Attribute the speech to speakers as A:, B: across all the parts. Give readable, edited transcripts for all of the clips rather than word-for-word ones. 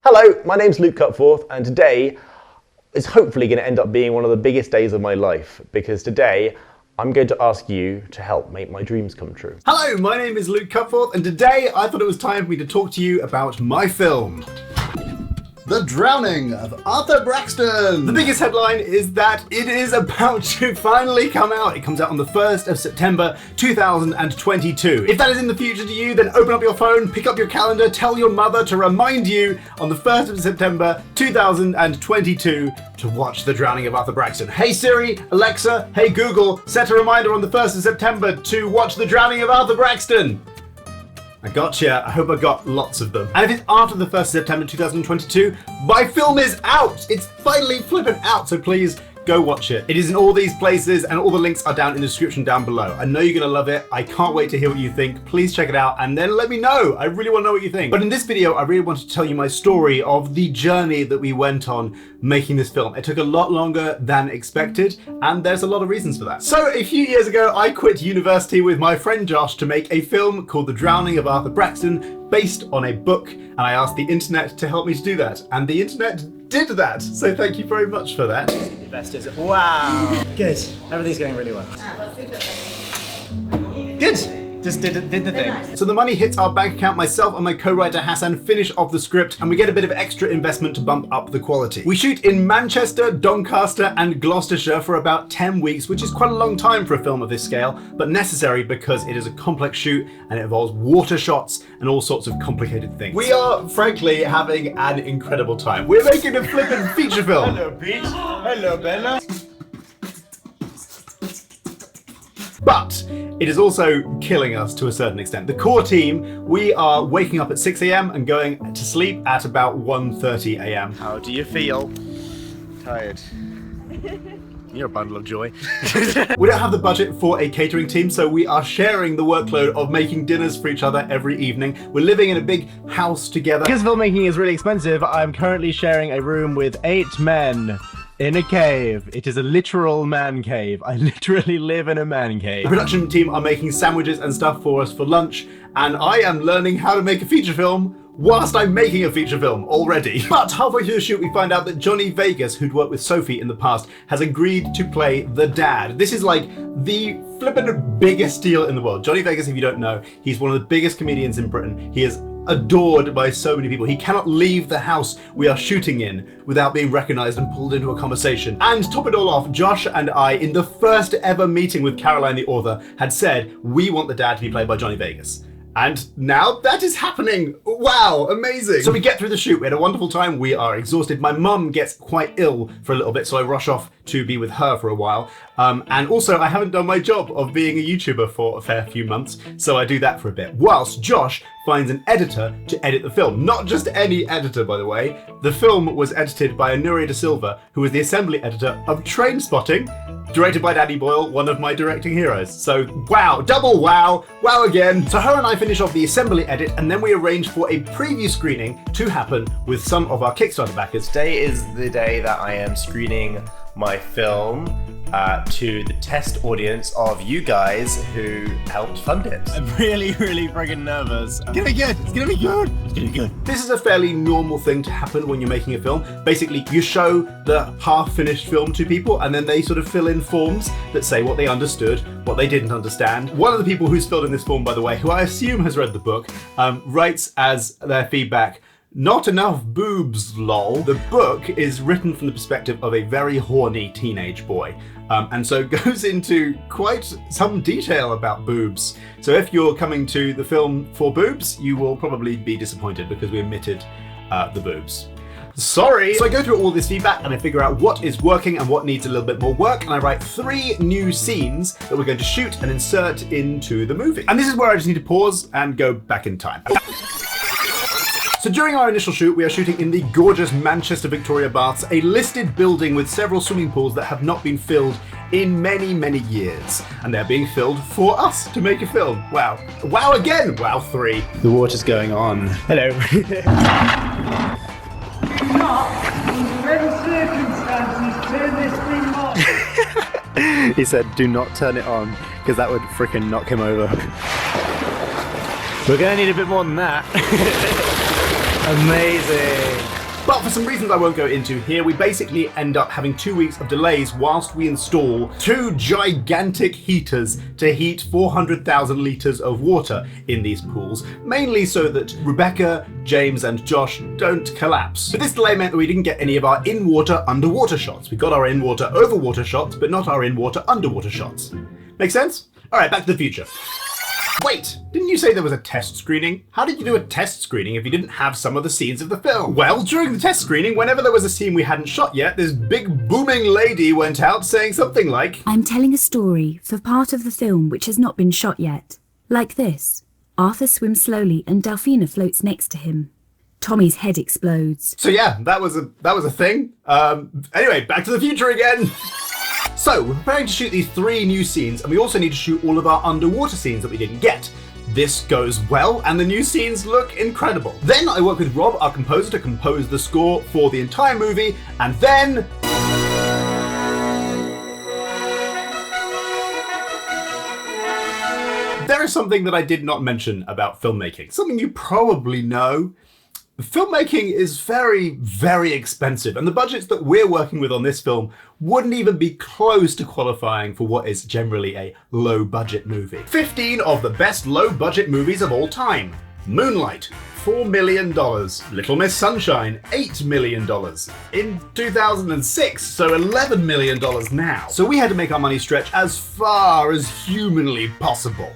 A: Hello, my name's Luke Cutforth, and today is hopefully going to end up being one of the biggest days of my life, because today I'm going to ask you to help make my dreams come true.
B: Hello, my name is Luke Cutforth, and today I thought it was time for me to talk to you about my film, The Drowning of Arthur Braxton. The biggest headline is that it is about to finally come out. It comes out on the 1st of September 2022. If that is in the future to you, then open up your phone, pick up your calendar, tell your mother to remind you on the 1st of September 2022 to watch The Drowning of Arthur Braxton. Hey Siri, Alexa, hey Google, set a reminder on the 1st of September to watch The Drowning of Arthur Braxton. I gotcha. I hope I got lots of them. And if it's after the 1st of September 2022, my film is out! It's finally flipping out, so please go watch it. It is in all these places, and all the links are down in the description down below. I know you're gonna love it. I can't wait to hear what you think. Please check it out and then let me know. I really wanna know what you think. But in this video, I really wanted to tell you my story of the journey that we went on making this film. It took a lot longer than expected, and there's a lot of reasons for that. So a few years ago, I quit university with my friend Josh to make a film called The Drowning of Arthur Braxton, based on a book, and I asked the internet to help me to do that, and the internet did that, so thank you very much for that.
C: Investors. Wow. Good. Everything's going really well. Good. Just did the thing.
B: So the money hits our bank account, myself and my co-writer Hassan finish off the script, and we get a bit of extra investment to bump up the quality. We shoot in Manchester, Doncaster and Gloucestershire for about 10 weeks, which is quite a long time for a film of this scale, but necessary because it is a complex shoot and it involves water shots and all sorts of complicated things. We are, frankly, having an incredible time. We're making a flippin' feature film.
C: Hello, Pete. Hello, Bella.
B: But it is also killing us to a certain extent. The core team, we are waking up at 6 a.m. and going to sleep at about 1:30 a.m.
C: How do you feel? Tired. You're a bundle of joy.
B: We don't have the budget for a catering team, so we are sharing the workload of making dinners for each other every evening. We're living in a big house together.
D: Because filmmaking is really expensive, I'm currently sharing a room with 8 men. In a cave. It is a literal man cave. I literally live in a man cave.
B: The production team are making sandwiches and stuff for us for lunch, and I am learning how to make a feature film whilst I'm making a feature film already. But halfway through the shoot, we find out that Johnny Vegas, who'd worked with Sophie in the past, has agreed to play the dad. This is like the flippin' biggest deal in the world. Johnny Vegas, if you don't know, he's one of the biggest comedians in Britain. He is adored by so many people. He cannot leave the house we are shooting in without being recognized and pulled into a conversation. And to top it all off, Josh and I, in the first ever meeting with Caroline the author, had said, we want the dad to be played by Johnny Vegas. And now that is happening. Wow, amazing. So we get through the shoot, we had a wonderful time, we are exhausted. My mum gets quite ill for a little bit, so I rush off to be with her for a while. And also I haven't done my job of being a YouTuber for a fair few months, so I do that for a bit. Whilst Josh finds an editor to edit the film. Not just any editor, by the way. The film was edited by Anuria De Silva, who was the assembly editor of Trainspotting, directed by Danny Boyle, one of my directing heroes. So wow, double wow, wow again. So her and I finish off the assembly edit, and then we arrange for a preview screening to happen with some of our Kickstarter backers.
C: Today is the day that I am screening my film to the test audience of you guys who helped fund it.
D: I'm really friggin' nervous. It's gonna be good. It's gonna be good. It's gonna be good.
B: This is a fairly normal thing to happen when you're making a film. Basically, you show the half-finished film to people, and then they sort of fill in forms that say what they understood, what they didn't understand. One of the people who's filled in this form, by the way, who I assume has read the book, writes as their feedback, "Not enough boobs, lol." The book is written from the perspective of a very horny teenage boy, and so goes into quite some detail about boobs. So if you're coming to the film for boobs, you will probably be disappointed because we omitted the boobs. Sorry! So I go through all this feedback and I figure out what is working and what needs a little bit more work, and I write 3 new scenes that we're going to shoot and insert into the movie. And this is where I just need to pause and go back in time. So during our initial shoot, we are shooting in the gorgeous Manchester Victoria Baths, a listed building with several swimming pools that have not been filled in many years. And they're being filled for us to make a film. Wow. Wow again! Wow 3.
D: The water's going on. Hello.
E: Under any circumstances, turn this thing on.
D: He said, do not turn it on, because that would frickin' knock him over. We're gonna need a bit more than that. Amazing.
B: But for some reasons I won't go into here, we basically end up having 2 weeks of delays whilst we install 2 gigantic heaters to heat 400,000 litres of water in these pools, mainly so that Rebecca, James and Josh don't collapse. But this delay meant that we didn't get any of our in-water, underwater shots. We got our in-water, over-water shots, but not our in-water, underwater shots. Make sense? Alright, back to the future. Wait, didn't you say there was a test screening? How did you do a test screening if you didn't have some of the scenes of the film? Well, during the test screening, whenever there was a scene we hadn't shot yet, this big booming lady went out saying something like,
F: I'm telling a story for part of the film which has not been shot yet. Like this. Arthur swims slowly and Delphina floats next to him. Tommy's head explodes.
B: So yeah, that was a thing. Anyway, back to the future again. So, we're preparing to shoot these 3 new scenes, and we also need to shoot all of our underwater scenes that we didn't get. This goes well, and the new scenes look incredible. Then I work with Rob, our composer, to compose the score for the entire movie, and then... there is something that I did not mention about filmmaking. Something you probably know. Filmmaking is very, very expensive, and the budgets that we're working with on this film wouldn't even be close to qualifying for what is generally a low-budget movie. 15 of the best low-budget movies of all time. Moonlight, $4 million. Little Miss Sunshine, $8 million. In 2006, so $11 million now. So we had to make our money stretch as far as humanly possible.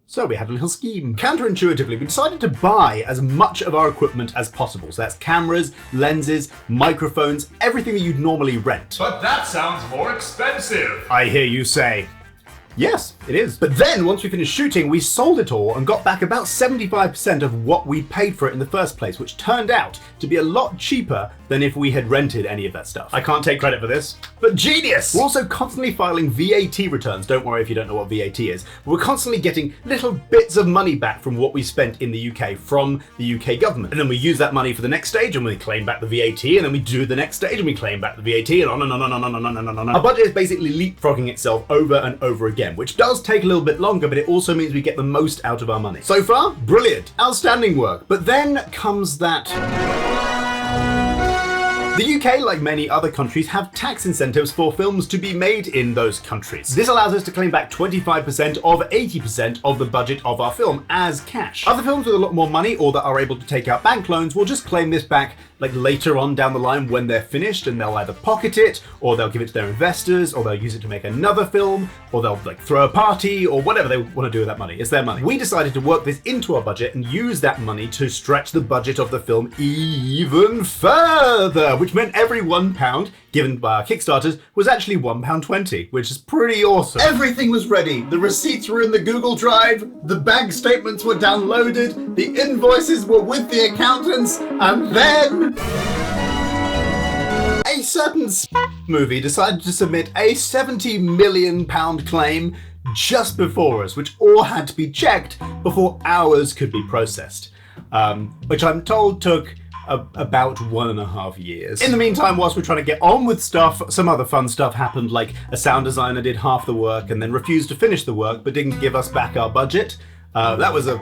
B: So we had a little scheme. Counterintuitively, we decided to buy as much of our equipment as possible. So that's cameras, lenses, microphones, everything that you'd normally rent.
G: But that sounds more expensive.
B: I hear you say. Yes, it is. But then, once we finished shooting, we sold it all and got back about 75% of what we paid for it in the first place, which turned out to be a lot cheaper than if we had rented any of that stuff. I can't take credit for this, but genius! We're also constantly filing VAT returns. Don't worry if you don't know what VAT is. We're constantly getting little bits of money back from what we spent in the UK from the UK government. And then we use that money for the next stage and we claim back the VAT, and then we do the next stage and we claim back the VAT, and on and on and on and on and on and on. Our budget is basically leapfrogging itself over and over again, which does take a little bit longer, but it also means we get the most out of our money. So far, brilliant, outstanding work. But then comes that... The UK, like many other countries, have tax incentives for films to be made in those countries. This allows us to claim back 25% of 80% of the budget of our film as cash. Other films with a lot more money or that are able to take out bank loans will just claim this back like later on down the line when they're finished, and they'll either pocket it, or they'll give it to their investors, or they'll use it to make another film, or they'll like throw a party, or whatever they want to do with that money. It's their money. We decided to work this into our budget and use that money to stretch the budget of the film even further, which meant every £1 given by our Kickstarters was actually £1.20, which is pretty awesome. Everything was ready. The receipts were in the Google Drive, the bank statements were downloaded, the invoices were with the accountants, and then... a certain movie decided to submit a £70 million claim just before us, which all had to be checked before ours could be processed, which I'm told took about 1.5 years. In the meantime, whilst we're trying to get on with stuff, some other fun stuff happened, like a sound designer did half the work and then refused to finish the work but didn't give us back our budget. That was a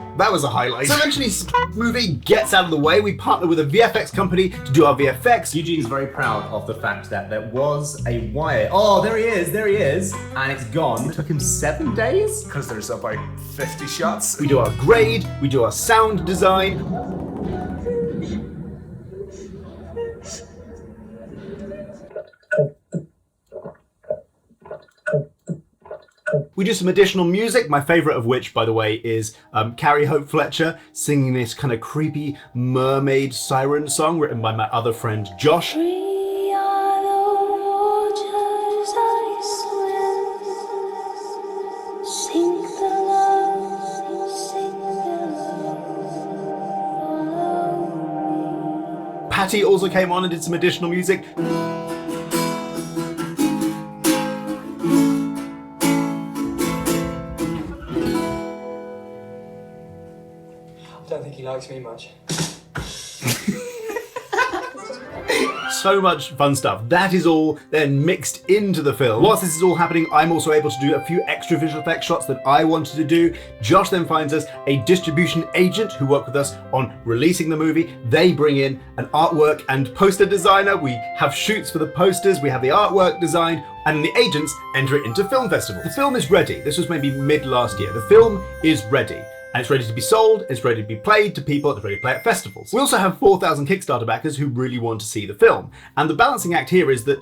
B: highlight. So eventually, movie gets out of the way. We partner with a VFX company to do our VFX.
H: Eugene's very proud of the fact that there was a wire. Oh, there he is, and it's gone. It took him 7 days?
G: Because there's about 50 shots.
B: We do our grade, we do our sound design. We do some additional music, my favourite of which, by the way, is Carrie Hope Fletcher singing this kind of creepy mermaid siren song written by my other friend Josh.
I: Free are the waters I swim. Sink the love, follow me.
B: Patty also came on and did some additional music.
J: I don't think he likes me much.
B: so much fun stuff. That is all then mixed into the film. Whilst this is all happening, I'm also able to do a few extra visual effects shots that I wanted to do. Josh then finds us a distribution agent who work with us on releasing the movie. They bring in an artwork and poster designer. We have shoots for the posters, we have the artwork designed, and the agents enter it into film festivals. The film is ready. This was maybe mid last year. The film is ready. And it's ready to be sold, it's ready to be played to people, it's ready to play at festivals. We also have 4,000 Kickstarter backers who really want to see the film. And the balancing act here is that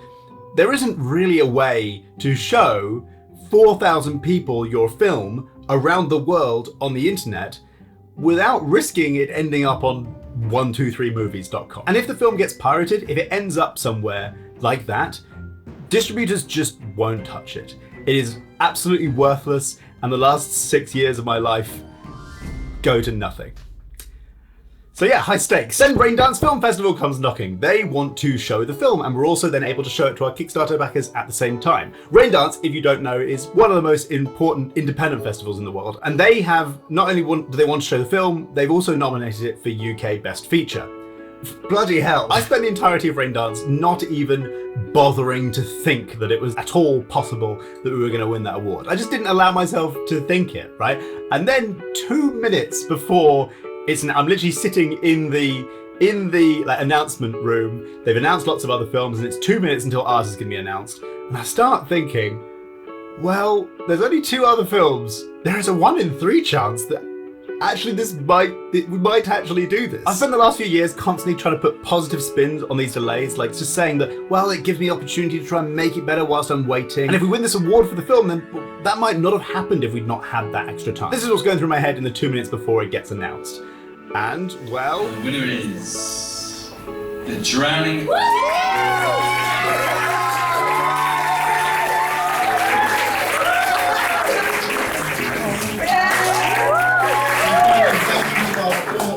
B: there isn't really a way to show 4,000 people your film around the world on the internet without risking it ending up on 123movies.com. And if the film gets pirated, if it ends up somewhere like that, distributors just won't touch it. It is absolutely worthless, and the last 6 years of my life go to nothing. So yeah, high stakes. Then Braindance Film Festival comes knocking. They want to show the film, and we're also then able to show it to our Kickstarter backers at the same time. Braindance, if you don't know, is one of the most important independent festivals in the world, and they have not only do they want to show the film, they've also nominated it for UK Best Feature. Bloody hell. I spent the entirety of Braindance not even bothering to think that it was at all possible that we were going to win that award. I just didn't allow myself to think it, right? And then 2 minutes before I'm literally sitting in the like announcement room. They've announced lots of other films, and it's 2 minutes until ours is going to be announced. And I start thinking, well, there's only 2 other films. There is a 1 in 3 chance that actually we might actually do this. I've spent the last few years constantly trying to put positive spins on these delays, like just saying that, well, it gives me opportunity to try and make it better whilst I'm waiting. And if we win this award for the film, then that might not have happened if we'd not had that extra time. This is what's going through my head in the 2 minutes before it gets announced. And, well...
J: The winner is... The Drowning...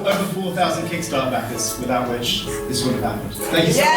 B: Over 4,000 Kickstarter backers, without which this wouldn't have happened. Thank you so much.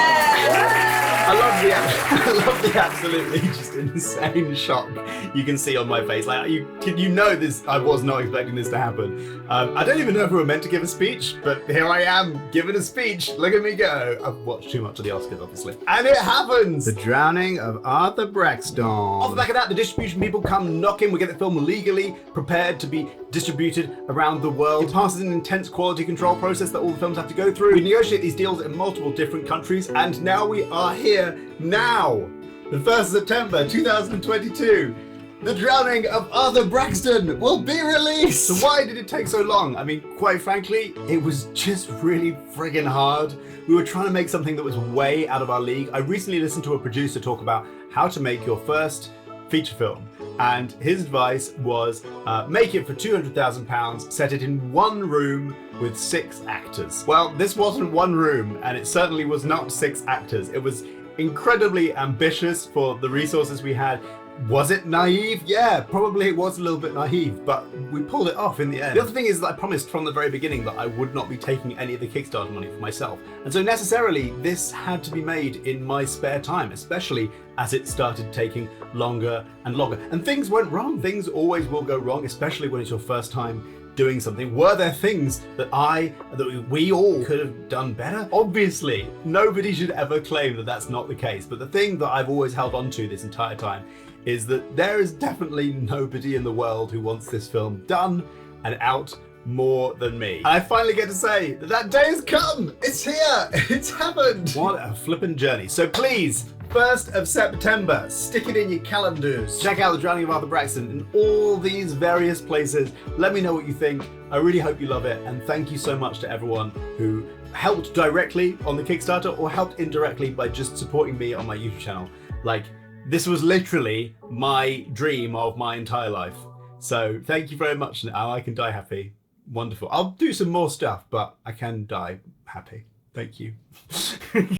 B: I love the absolutely just insane shock you can see on my face. Like you know this, I was not expecting this to happen. I don't even know if we were meant to give a speech, but here I am giving a speech. Look at me go. I've watched too much of the Oscars, obviously. And it happens! The Drowning of Arthur Braxton. Off the back of that, the distribution people come knocking. We get the film legally prepared to be distributed around the world. It passes an intense quality control process that all the films have to go through. We negotiate these deals in multiple different countries, and now we are here now. The 1st of September 2022. The Drowning of Arthur Braxton will be released! So why did it take so long? I mean, quite frankly, it was just really friggin' hard. We were trying to make something that was way out of our league. I recently listened to a producer talk about how to make your first feature film. And his advice was make it for £200,000, set it in one room with 6 actors. Well, this wasn't one room, and it certainly was not 6 actors. It was incredibly ambitious for the resources we had. Was it naive? Yeah, probably it was a little bit naive, but we pulled it off in the end. The other thing is that I promised from the very beginning that I would not be taking any of the Kickstarter money for myself. And so necessarily this had to be made in my spare time, especially as it started taking longer and longer. And things went wrong. Things always will go wrong, especially when it's your first time doing something. Were there things that we all could have done better? Obviously, nobody should ever claim that that's not the case. But the thing that I've always held on to this entire time is that there is definitely nobody in the world who wants this film done and out more than me. And I finally get to say that that day has come. It's here. It's happened. What a flippin' journey. So please, 1st of September, stick it in your calendars. Check out The Drowning of Arthur Braxton in all these various places. Let me know what you think. I really hope you love it. And thank you so much to everyone who helped directly on the Kickstarter or helped indirectly by just supporting me on my YouTube channel. Like, this was literally my dream of my entire life. So thank you very much. Now I can die happy. Wonderful. I'll do some more stuff, but I can die happy. Thank you.